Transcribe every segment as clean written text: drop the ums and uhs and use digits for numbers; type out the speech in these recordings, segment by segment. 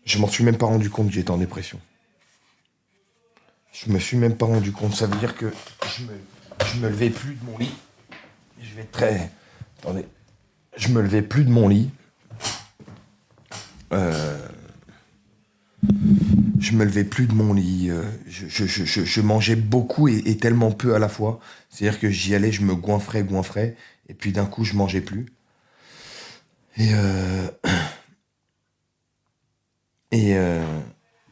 Je m'en suis même pas rendu compte que j'étais en dépression. Je me suis même pas rendu compte. Ça veut dire que je me levais plus de mon lit. Je vais être très... Attendez. Je me levais plus de mon lit. Je me levais plus de mon lit. Je mangeais beaucoup et tellement peu à la fois. C'est-à-dire que j'y allais, je me goinfrais. Et puis d'un coup, je mangeais plus. Et, euh, et, euh,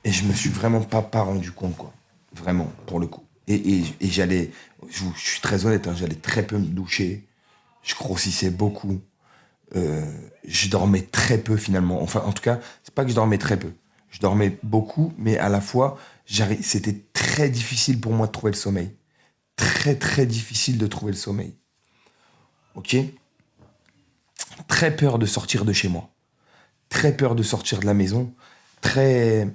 et je me suis vraiment pas rendu compte, quoi. Vraiment, pour le coup. Et j'allais, je suis très honnête, hein, j'allais très peu me doucher. Je grossissais beaucoup. Je dormais très peu finalement. Enfin, en tout cas, c'est pas que je dormais très peu. Je dormais beaucoup, mais à la fois, c'était très difficile pour moi de trouver le sommeil. Très difficile de trouver le sommeil. Ok? Très peur de sortir de chez moi. Très peur de sortir de la maison. Très,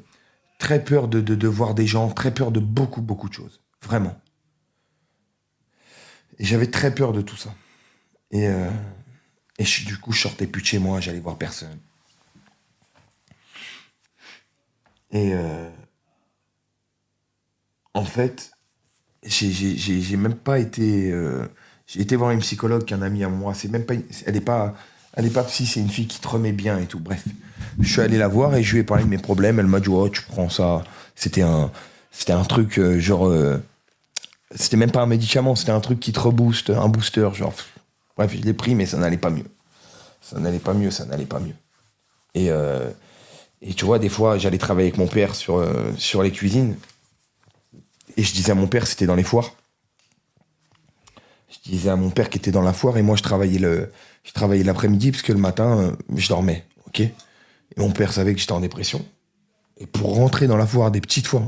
très peur de voir des gens. Très peur de beaucoup de choses. Vraiment. Et j'avais très peur de tout ça. Et, euh, du coup, je sortais plus de chez moi, j'allais voir personne. Et en fait, j'ai même pas été. J'ai été voir une psychologue qu'un ami à moi. C'est même pas. Elle est pas psy, c'est une fille qui te remet bien et tout. Bref, je suis allé la voir et je lui ai parlé de mes problèmes. Elle m'a dit, oh, tu prends ça. C'était un truc genre. C'était même pas un médicament, c'était un truc qui te rebooste, un booster, genre. Bref, je l'ai pris, mais ça n'allait pas mieux. Ça n'allait pas mieux. Et, euh, et tu vois, des fois, j'allais travailler avec mon père sur les cuisines. Et je disais à mon père, c'était dans les foires. Je disais à mon père qui était dans la foire et moi je travaillais l'après-midi parce que le matin je dormais, ok. Et mon père savait que j'étais en dépression. Et pour rentrer dans la foire, des petites fois,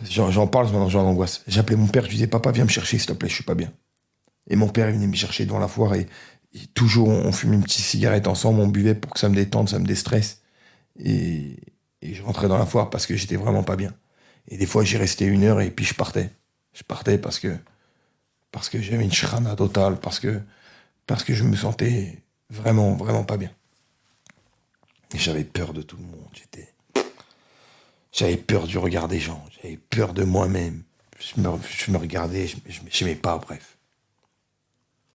j'en parle maintenant, j'en angoisse. J'appelais mon père, je lui disais papa viens me chercher s'il te plaît, je suis pas bien. Et mon père il venait me chercher devant la foire et toujours on fumait une petite cigarette ensemble, on buvait pour que ça me détende, ça me déstresse. Et, et je rentrais dans la foire parce que j'étais vraiment pas bien. Et des fois j'y restais 1 heure et puis je partais. Je partais parce que j'avais une shrana totale, parce que je me sentais vraiment pas bien. Et j'avais peur de tout le monde. J'avais peur du regard des gens. J'avais peur de moi-même. Je me regardais, je m'aimais pas, bref.